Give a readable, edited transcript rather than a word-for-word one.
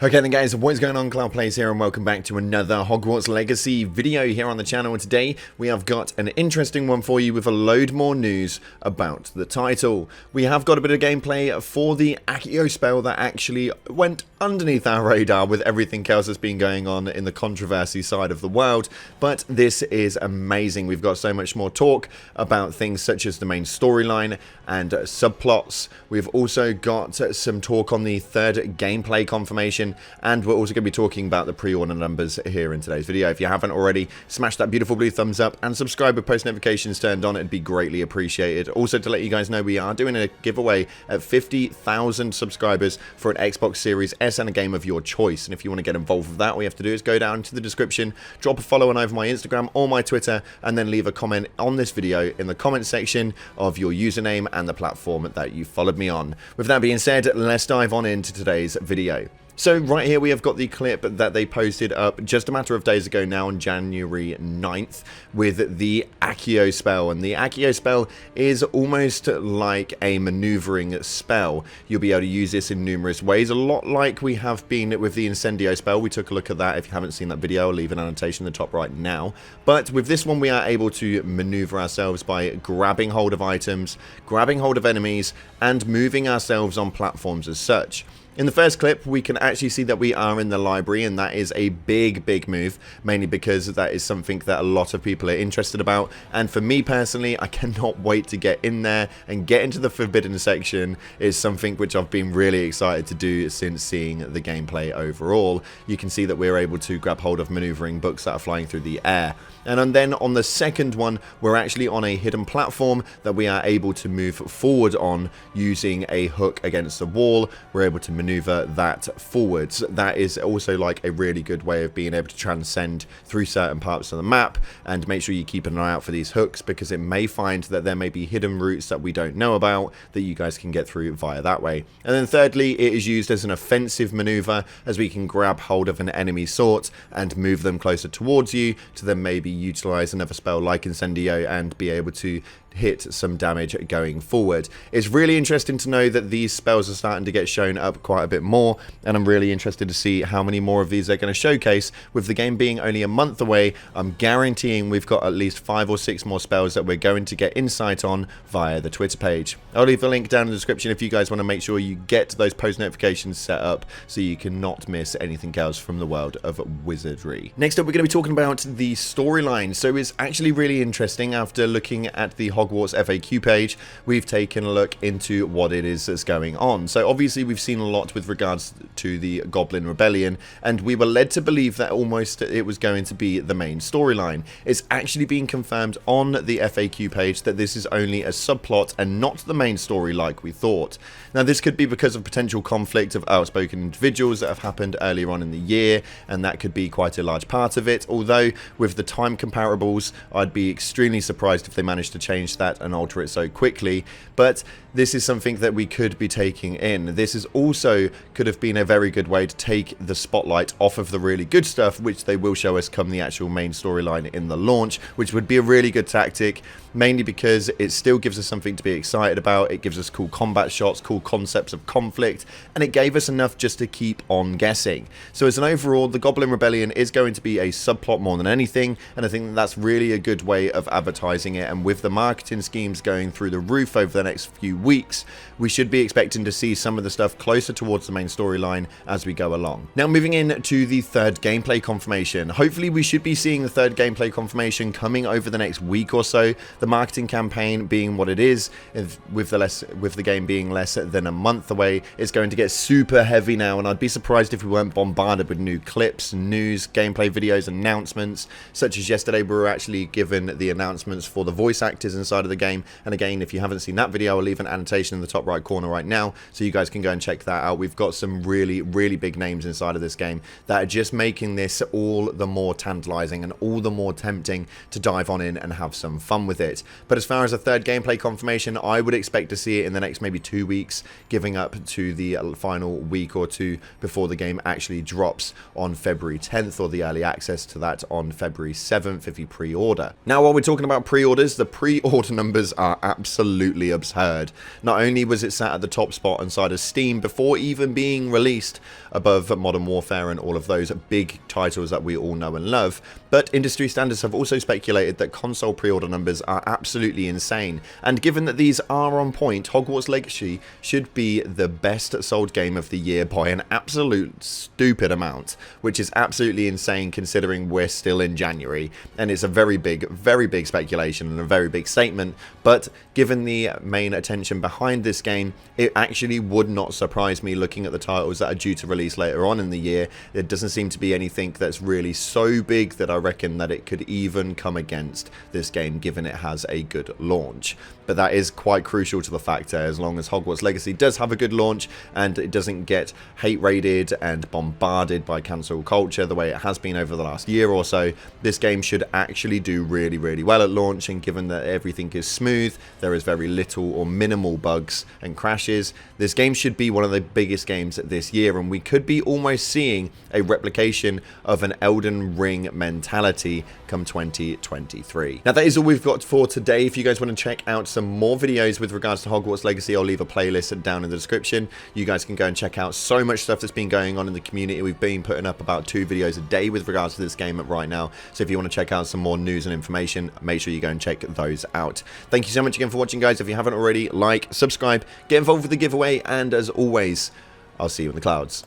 Okay then guys, what is going on? Cloud Plays here and welcome back to another Hogwarts Legacy video here on the channel. And today we have got an interesting one for you with a load more news about the title. We have got a bit of gameplay for the Accio spell that actually went underneath our radar with everything else that's been going on in the controversy side of the world. But this is amazing. We've got so much more talk about things such as the main storyline and subplots. We've also got some talk on the third gameplay confirmation. And we're also going to be talking about the pre-order numbers here in today's video. If you haven't already, smash that beautiful blue thumbs up and subscribe with post notifications turned on. It'd be greatly appreciated. Also, to let you guys know, we are doing a giveaway at 50,000 subscribers for an Xbox Series S and a game of your choice. And if you want to get involved with that, all you have to do is go down to the description, drop a follow on over my Instagram or my Twitter, and then leave a comment on this video in the comment section of your username and the platform that you followed me on. With that being said, let's dive on into today's video. So right here we have got the clip that they posted up just a matter of days ago now on January 9th with the Accio spell. And the Accio spell is almost like a maneuvering spell. You'll be able to use this in numerous ways, a lot like we have been with the Incendio spell. We took a look at that. If you haven't seen that video, I'll leave an annotation in the top right now. But with this one we are able to maneuver ourselves by grabbing hold of items, grabbing hold of enemies, and moving ourselves on platforms as such. In the first clip, we can actually see that we are in the library, and that is a big move, mainly because that is something that a lot of people are interested about. And for me personally, I cannot wait to get in there and get into the forbidden section. It's something which I've been really excited to do since seeing the gameplay overall. You can see that we're able to grab hold of maneuvering books that are flying through the air. And then on the second one, we're actually on a hidden platform that we are able to move forward on using a hook against the wall. We're able to maneuver that forwards. That is also like a really good way of being able to transcend through certain parts of the map, and make sure you keep an eye out for these hooks, because it may find that there may be hidden routes that we don't know about that you guys can get through via that way. And then thirdly, it is used as an offensive maneuver, as we can grab hold of an enemy sort and move them closer towards you to then maybe utilize another spell like Incendio and be able to hit some damage going forward. It's really interesting to know that these spells are starting to get shown up quite a bit more, and I'm really interested to see how many more of these they're going to showcase. With the game being only a month away, I'm guaranteeing we've got at least 5 or 6 more spells that we're going to get insight on via the Twitter page. I'll leave a link down in the description if you guys want to make sure you get those post notifications set up so you cannot miss anything else from the world of wizardry. Next up, we're going to be talking about the storyline. So it's actually really interesting. After looking at the Hogwarts FAQ page, we've taken a look into what it is that's going on. So obviously we've seen a lot with regards to the Goblin Rebellion, and we were led to believe that almost it was going to be the main storyline. It's actually been confirmed on the FAQ page that this is only a subplot and not the main story like we thought. Now this could be because of potential conflict of outspoken individuals that have happened earlier on in the year, and that could be quite a large part of it, although with the time comparables I'd be extremely surprised if they managed to change that and alter it so quickly. But this is something that we could be taking in. This is also could have been a very good way to take the spotlight off of the really good stuff, which they will show us come the actual main storyline in the launch, which would be a really good tactic, mainly because it still gives us something to be excited about. It gives us cool combat shots, cool concepts of conflict, and it gave us enough just to keep on guessing. So as an overall, the Goblin Rebellion is going to be a subplot more than anything, and I think that's really a good way of advertising it. And with the marketing schemes going through the roof over the next few weeks, we should be expecting to see some of the stuff closer towards the main storyline as we go along. Now moving in to the third gameplay confirmation. Hopefully we should be seeing the third gameplay confirmation coming over the next week or so. The marketing campaign being what it is, with the game being less than a month away, it's going to get super heavy now, and I'd be surprised if we weren't bombarded with new clips, news, gameplay videos, announcements, such as yesterday we were actually given the announcements for the voice actors inside of the game. And again, if you haven't seen that video, I'll leave an annotation in the top right corner right now so you guys can go and check that out. We've got some really big names inside of this game that are just making this all the more tantalizing and all the more tempting to dive on in and have some fun with it. But as far as a third gameplay confirmation, I would expect to see it in the next maybe 2 weeks, giving up to the final week or two before the game actually drops on February 10th, or the early access to that on February 7th if you pre-order. Now while we're talking about pre-orders, the pre-order pre-order numbers are absolutely absurd. Not only was it sat at the top spot inside of Steam before even being released above Modern Warfare and all of those big titles that we all know and love, but industry standards have also speculated that console pre-order numbers are absolutely insane. And given that these are on point, Hogwarts Legacy should be the best sold game of the year by an absolute stupid amount, which is absolutely insane considering we're still in January. And it's a very big speculation and a very big statement, but given the main attention behind this game, it actually would not surprise me looking at the titles that are due to release later on in the year. There doesn't seem to be anything that's really so big that I reckon that it could even come against this game, given it has a good launch. But that is quite crucial to the factor. As long as Hogwarts Legacy does have a good launch and it doesn't get hate raided and bombarded by cancel culture the way it has been over the last year or so, this game should actually do really well at launch. And given that everything is smooth, there is very little or minimal bugs and crashes, this game should be one of the biggest games this year, and we could be almost seeing a replication of an Elden Ring mentality come 2023. Now that is all we've got for today. If you guys want to check out some more videos with regards to Hogwarts Legacy, I'll leave a playlist down in the description. You guys can go and check out so much stuff that's been going on in the community. We've been putting up about 2 videos a day with regards to this game right now, so if you want to check out some more news and information, make sure you go and check those out. Thank you so much again for watching, guys. If you haven't already, like, subscribe, get involved with the giveaway, and as always, I'll see you in the clouds.